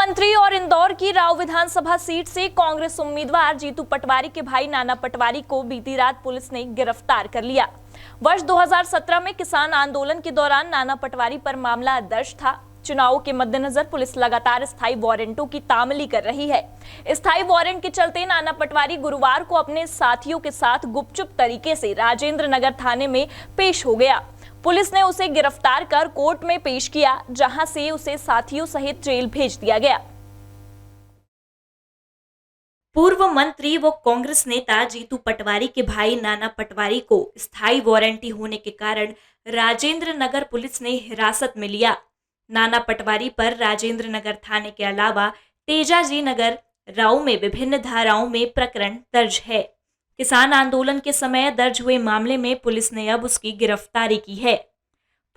मंत्री और इंदौर की राव विधानसभा सीट से कांग्रेस उम्मीदवार जीतू पटवारी के भाई नाना पटवारी को बीती रात पुलिस ने गिरफ्तार कर लिया। वर्ष 2017 में किसान आंदोलन के दौरान नाना पटवारी पर मामला दर्ज था। चुनावों के मद्देनजर पुलिस लगातार स्थायी वारंटों की तामीली कर रही है। स्थायी वारंट के चलते नाना पटवारी गुरुवार को अपने साथियों के साथ गुपचुप तरीके से राजेंद्र नगर थाने में पेश हो गया। पुलिस ने उसे गिरफ्तार कर कोर्ट में पेश किया, जहां से उसे साथियों सहित जेल भेज दिया गया। पूर्व मंत्री व कांग्रेस नेता जीतू पटवारी के भाई नाना पटवारी को स्थायी वारंटी होने के कारण राजेंद्र नगर पुलिस ने हिरासत में लिया। नाना पटवारी पर राजेंद्र नगर थाने के अलावा तेजाजी नगर, राव में विभिन्न धाराओं में प्रकरण दर्ज है। किसान आंदोलन के समय दर्ज हुए मामले में पुलिस ने अब उसकी गिरफ्तारी की है।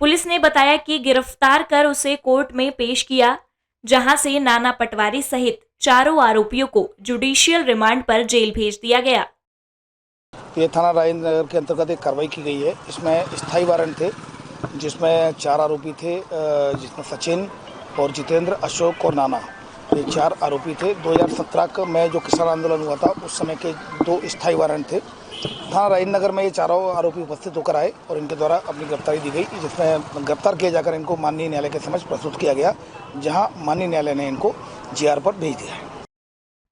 पुलिस ने बताया कि गिरफ्तार कर उसे कोर्ट में पेश किया, जहां से नाना पटवारी सहित चारों आरोपियों को जुडिशियल रिमांड पर जेल भेज दिया गया। ये थाना राजेंद्र नगर के अंतर्गत एक कार्रवाई की गई है। इसमें स्थायी वारंट थे, जिसमें 4 आरोपी थे, जिसमें सचिन और जितेंद्र, अशोक और नाना, ये 4 आरोपी थे। 2017 में जो किसान आंदोलन हुआ था उस समय के 2 स्थायी वारंट थे। थाना राजेंद्र नगर में ये चारों आरोपी उपस्थित होकर आए और इनके द्वारा अपनी गिरफ्तारी दी गई, जिसमें गिरफ्तार किए जाकर इनको माननीय न्यायालय के समक्ष प्रस्तुत किया गया, जहां माननीय न्यायालय ने इनको जीआर पर भेज दिया है।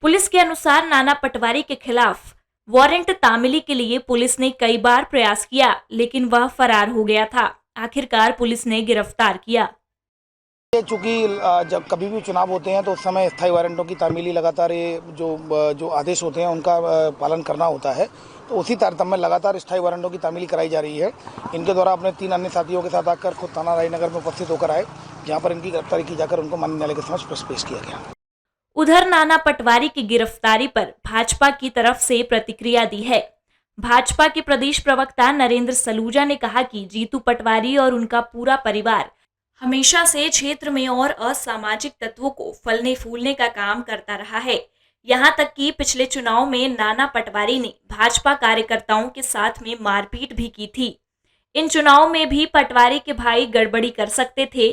पुलिस के अनुसार नाना पटवारी के खिलाफ वारंट तामीली के लिए पुलिस ने कई बार प्रयास किया, लेकिन वह फरार हो गया था। आखिरकार पुलिस ने गिरफ्तार किया। चूँकि जब कभी भी चुनाव होते हैं तो उस समय स्थायी वारंटों की तामीली लगातार ये जो आदेश होते हैं उनका पालन करना होता है, तो उसी तारतम्य में लगातार स्थायी वारंटों की तामीली कराई जा रही है। इनके द्वारा अपने 3 अन्य साथियों के साथ आकर खुद थाना राजनगर में उपस्थित होकर आए, जहाँ पर इनकी गिरफ्तारी की जाकर उनको माननीय न्यायालय के समक्ष पेश किया गया। उधर नाना पटवारी की गिरफ्तारी पर भाजपा की तरफ से प्रतिक्रिया दी है। भाजपा के प्रदेश प्रवक्ता नरेंद्र सलूजा ने कहा कि जीतू पटवारी और उनका पूरा परिवार हमेशा से क्षेत्र में और असामाजिक तत्वों को फलने फूलने का काम करता रहा है। यहां तक कि पिछले चुनाव में नाना पटवारी ने भाजपा कार्यकर्ताओं के साथ में मारपीट भी की थी। इन चुनाव में भी पटवारी के भाई गड़बड़ी कर सकते थे,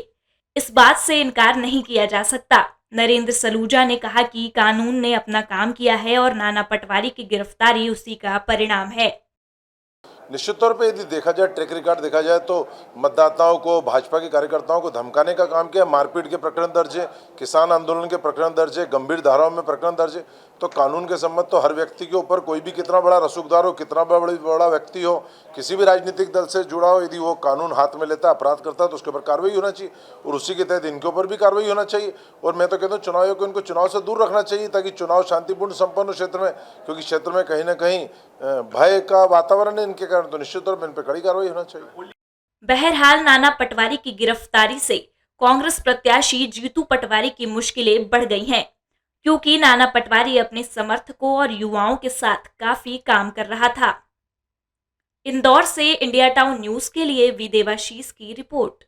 इस बात से इनकार नहीं किया जा सकता। नरेंद्र सलूजा ने कहा कि कानून ने अपना काम किया है और नाना पटवारी की गिरफ्तारी उसी का परिणाम है। निश्चित तौर पे यदि देखा जाए, ट्रैक रिकॉर्ड देखा जाए तो मतदाताओं को, भाजपा के कार्यकर्ताओं को धमकाने का काम किया। मारपीट के प्रकरण दर्ज है, किसान आंदोलन के प्रकरण दर्ज है, गंभीर धाराओं में प्रकरण दर्ज है। तो कानून के सम्मत तो हर व्यक्ति के ऊपर, कोई भी कितना बड़ा रसूखदार हो, कितना बड़ा व्यक्ति हो, किसी भी राजनीतिक दल से जुड़ा हो, यदि वो कानून हाथ में लेता, अपराध करता है तो उसके ऊपर कार्रवाई होना चाहिए, और उसी के तहत इनके ऊपर भी कार्रवाई होना चाहिए। और मैं तो कहता हूँ चुनाव आयोग को इनको चुनाव से दूर रखना चाहिए, ताकि चुनाव शांतिपूर्ण संपन्न हो क्षेत्र में, क्योंकि क्षेत्र में कहीं ना कहीं भय का वातावरण है इनके कारण, तो निश्चित तौर पर इन पर कड़ी कार्रवाई होना चाहिए। बहरहाल नाना पटवारी की गिरफ्तारी से कांग्रेस प्रत्याशी जीतू पटवारी की मुश्किलें बढ़ गई हैं, क्योंकि नाना पटवारी अपने समर्थकों और युवाओं के साथ काफी काम कर रहा था। इंदौर से इंडिया टाउन न्यूज के लिए वी देवाशीष की रिपोर्ट।